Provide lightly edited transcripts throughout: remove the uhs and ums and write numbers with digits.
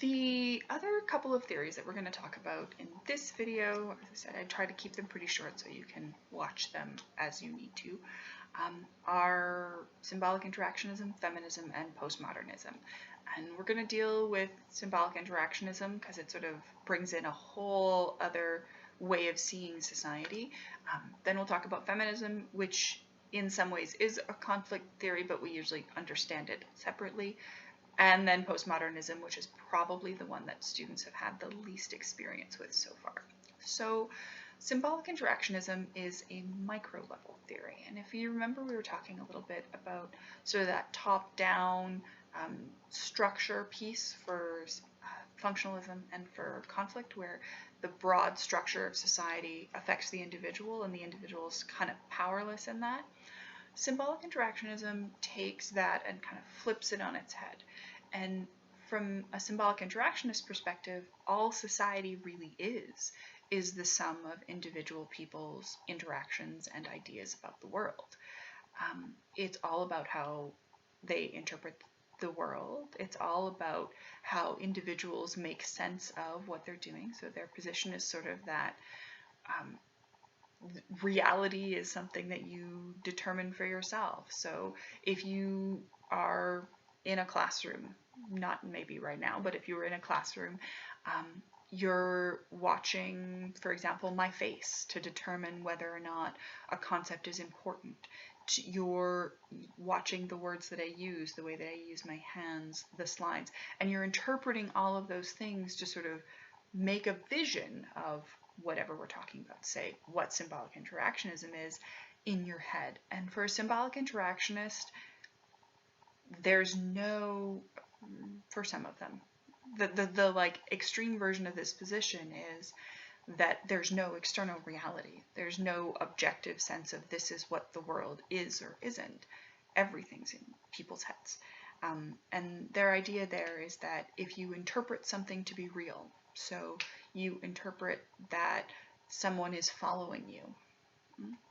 The other couple of theories that we're going to talk about in this video, as I said, I try to keep them pretty short so you can watch them as you need to, are symbolic interactionism, feminism, and postmodernism. And we're going to deal with symbolic interactionism because it sort of brings in a whole other way of seeing society. Then we'll talk about feminism, which in some ways is a conflict theory, but we usually understand it separately. And then postmodernism, which is probably the one that students have had the least experience with so far. So symbolic interactionism is a micro-level theory. And if you remember, we were talking a little bit about sort of that top-down structure piece for functionalism and for conflict, where the broad structure of society affects the individual and the individual is kind of powerless in that. Symbolic interactionism takes that and kind of flips it on its head. And from a symbolic interactionist perspective, all society really is the sum of individual people's interactions and ideas about the world. It's all about how they interpret the world. It's all about how individuals make sense of what they're doing. So their position is sort of that reality is something that you determine for yourself. So if you are in a classroom, not maybe right now, but if you were in a classroom, you're watching, for example, my face to determine whether or not a concept is important. You're watching the words that I use, the way that I use my hands, the slides, and you're interpreting all of those things to sort of make a vision of whatever we're talking about, say what symbolic interactionism is, in your head. And for a symbolic interactionist, there's no, for some of them, the like extreme version of this position is that there's no external reality. There's no objective sense of this is what the world is or isn't. Everything's in people's heads. And their idea there is that if you interpret something to be real, so you interpret that someone is following you,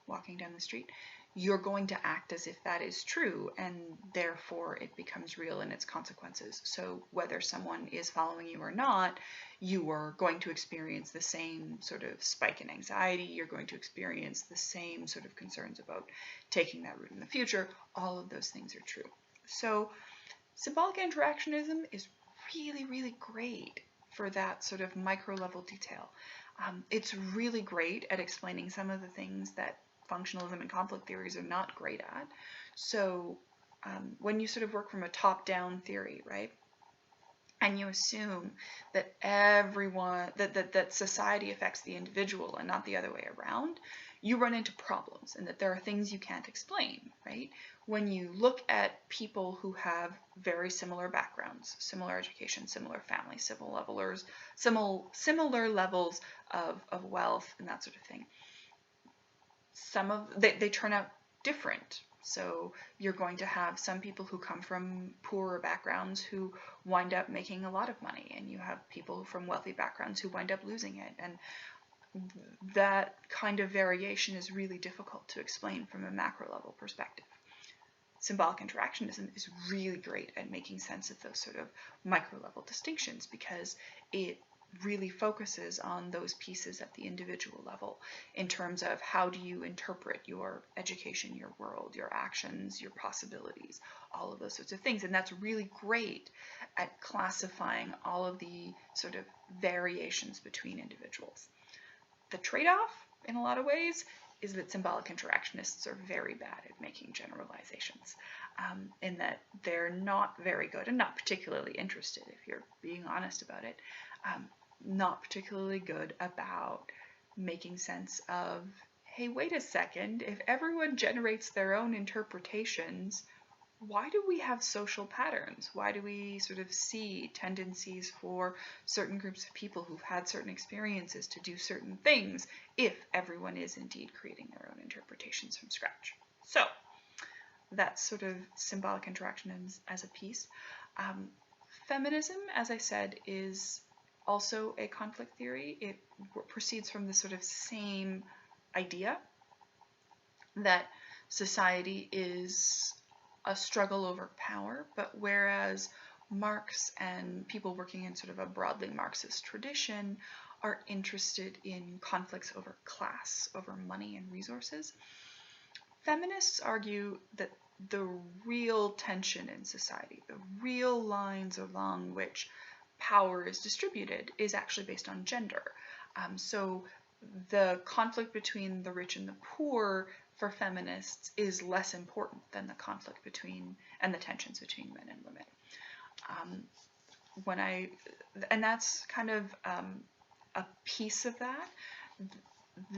walking down the street, you're going to act as if that is true, and therefore it becomes real in its consequences. So whether someone is following you or not, you are going to experience the same sort of spike in anxiety, you're going to experience the same sort of concerns about taking that route in the future. All of those things are true. So symbolic interactionism is really, really great for that sort of micro level detail. It's really great at explaining some of the things that functionalism and conflict theories are not great at. So when you sort of work from a top-down theory, right, and you assume that everyone, that society affects the individual and not the other way around, you run into problems and that there are things you can't explain, right? When you look at people who have very similar backgrounds, similar education, similar families, similar levels of wealth and that sort of thing, they turn out different. So you're going to have some people who come from poorer backgrounds who wind up making a lot of money, and you have people from wealthy backgrounds who wind up losing it. And that kind of variation is really difficult to explain from a macro level perspective. Symbolic interactionism is really great at making sense of those sort of micro level distinctions because it really focuses on those pieces at the individual level in terms of how do you interpret your education, your world, your actions, your possibilities, all of those sorts of things. And that's really great at classifying all of the sort of variations between individuals. The trade-off, in a lot of ways, is that symbolic interactionists are very bad at making generalizations, in that they're not very good and not particularly interested, if you're being honest about it, not particularly good about making sense of, hey, wait a second, if everyone generates their own interpretations, why do we have social patterns? Why do we sort of see tendencies for certain groups of people who've had certain experiences to do certain things if everyone is indeed creating their own interpretations from scratch? So that's sort of symbolic interaction as a piece. Feminism, as I said, is also a conflict theory. It proceeds from the sort of same idea that society is a struggle over power, but whereas Marx and people working in sort of a broadly Marxist tradition are interested in conflicts over class, over money and resources. Feminists argue that the real tension in society, the real lines along which power is distributed, is actually based on gender. So the conflict between the rich and the poor for feminists is less important than the conflict between and the tensions between men and women. And that's kind of a piece of that.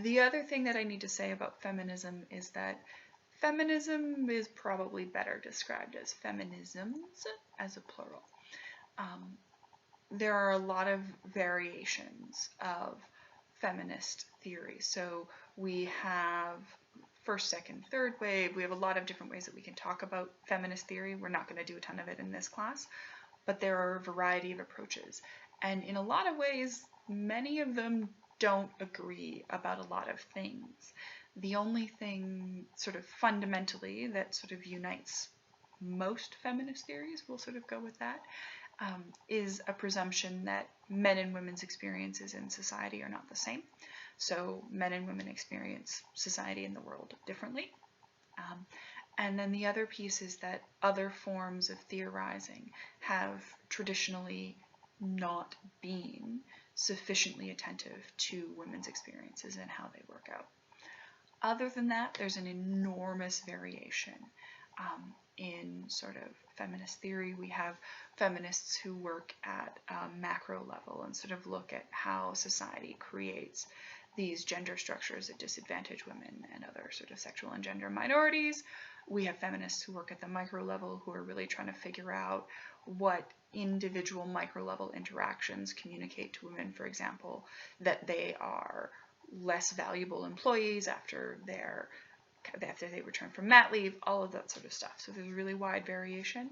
The other thing that I need to say about feminism is that feminism is probably better described as feminisms as a plural. There are a lot of variations of feminist theory. So we have first, second, third wave. We have a lot of different ways that we can talk about feminist theory. We're not going to do a ton of it in this class, but there are a variety of approaches. And in a lot of ways, many of them don't agree about a lot of things. The only thing sort of fundamentally that sort of unites most feminist theories, we'll sort of go with that, is a presumption that men and women's experiences in society are not the same. So men and women experience society and the world differently. And then the other piece is that other forms of theorizing have traditionally not been sufficiently attentive to women's experiences and how they work out. Other than that, there's an enormous variation in sort of feminist theory. We have feminists who work at a macro level and sort of look at how society creates these gender structures that disadvantage women and other sort of sexual and gender minorities. We have feminists who work at the micro level who are really trying to figure out what individual micro level interactions communicate to women, for example, that they are less valuable employees after they return from mat leave, all of that sort of stuff. So there's a really wide variation.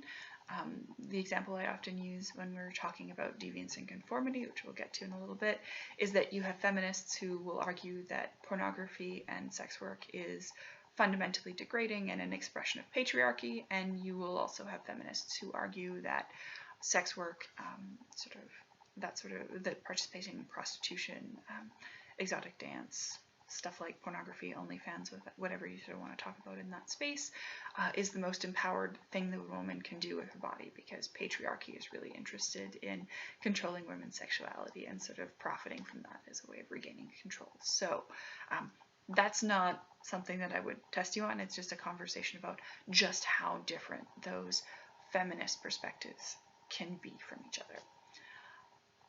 The example I often use when we're talking about deviance and conformity, which we'll get to in a little bit, is that you have feminists who will argue that pornography and sex work is fundamentally degrading and an expression of patriarchy, and you will also have feminists who argue that sex work, that participating in prostitution, exotic dance, stuff like pornography, OnlyFans, whatever you sort of want to talk about in that space, is the most empowered thing that a woman can do with her body, because patriarchy is really interested in controlling women's sexuality and sort of profiting from that as a way of regaining control. So that's not something that I would test you on. It's just a conversation about just how different those feminist perspectives can be from each other.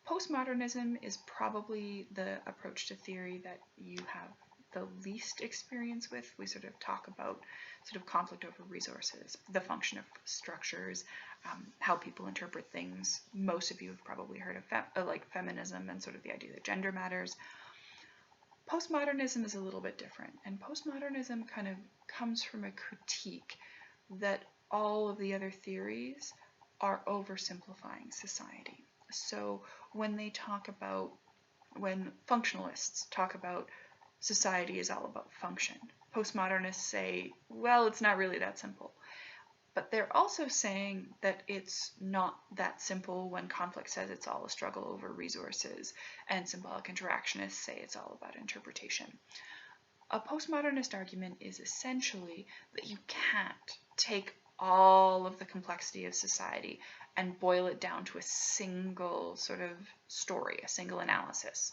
Postmodernism is probably the approach to theory that you have the least experience with. We sort of talk about sort of conflict over resources, the function of structures, how people interpret things. Most of you have probably heard of feminism and sort of the idea that gender matters. Postmodernism is a little bit different, and postmodernism kind of comes from a critique that all of the other theories are oversimplifying society. So when functionalists talk about society is all about function, postmodernists say, well, it's not really that simple. But they're also saying that it's not that simple when conflict says it's all a struggle over resources, and symbolic interactionists say it's all about interpretation. A postmodernist argument is essentially that you can't take all of the complexity of society and boil it down to a single sort of story, a single analysis.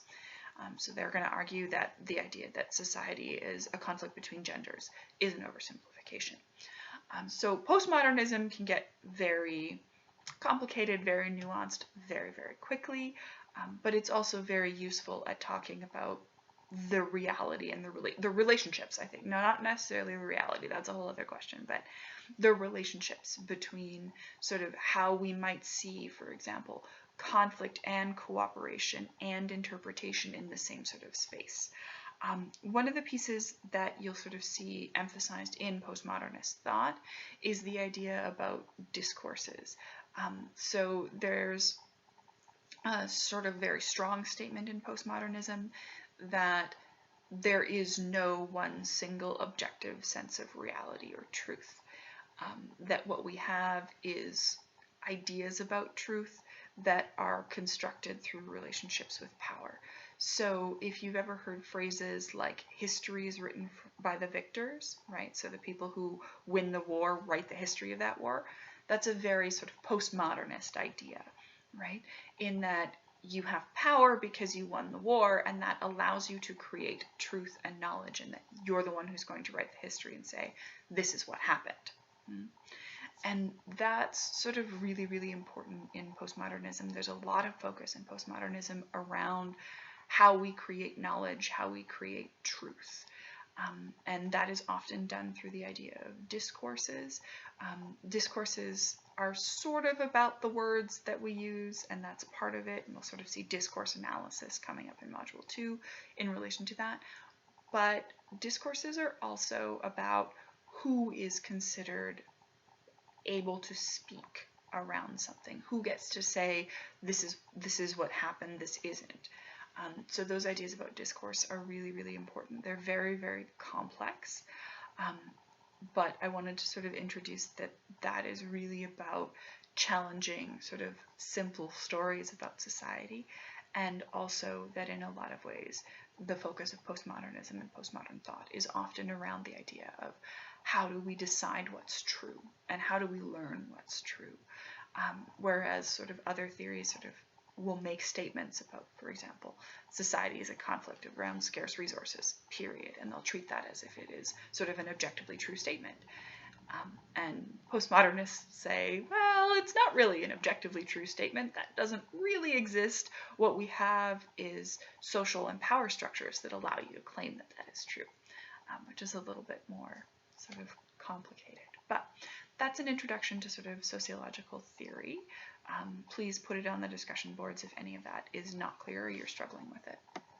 So they're going to argue that the idea that society is a conflict between genders is an oversimplification. So postmodernism can get very complicated, very nuanced, very, very quickly, but it's also very useful at talking about the reality and the relationships, I think. Not necessarily the reality, that's a whole other question, but the relationships between sort of how we might see, for example, conflict and cooperation and interpretation in the same sort of space. One of the pieces that you'll sort of see emphasized in postmodernist thought is the idea about discourses. So there's a sort of very strong statement in postmodernism that there is no one single objective sense of reality or truth. That what we have is ideas about truth that are constructed through relationships with power. So if you've ever heard phrases like history is written by the victors, right? So the people who win the war write the history of that war. That's a very sort of postmodernist idea, right? In that you have power because you won the war, and that allows you to create truth and knowledge, and that you're the one who's going to write the history and say, this is what happened. And that's sort of really, really important in postmodernism. There's a lot of focus in postmodernism around how we create knowledge, how we create truth. And that is often done through the idea of discourses. Discourses are sort of about the words that we use, and that's part of it. And we'll sort of see discourse analysis coming up in Module 2 in relation to that. But discourses are also about who is considered able to speak around something, who gets to say, this is what happened, this isn't. So those ideas about discourse are really, really important. They're very, very complex, but I wanted to sort of introduce that is really about challenging sort of simple stories about society, and also that in a lot of ways the focus of postmodernism and postmodern thought is often around the idea of how do we decide what's true and how do we learn what's true, whereas sort of other theories sort of will make statements about, for example, society is a conflict around scarce resources, period, and they'll treat that as if it is sort of an objectively true statement. And postmodernists say, well, it's not really an objectively true statement. That doesn't really exist. What we have is social and power structures that allow you to claim that that is true, which is a little bit more sort of complicated. But that's an introduction to sort of sociological theory. Please put it on the discussion boards if any of that is not clear or you're struggling with it.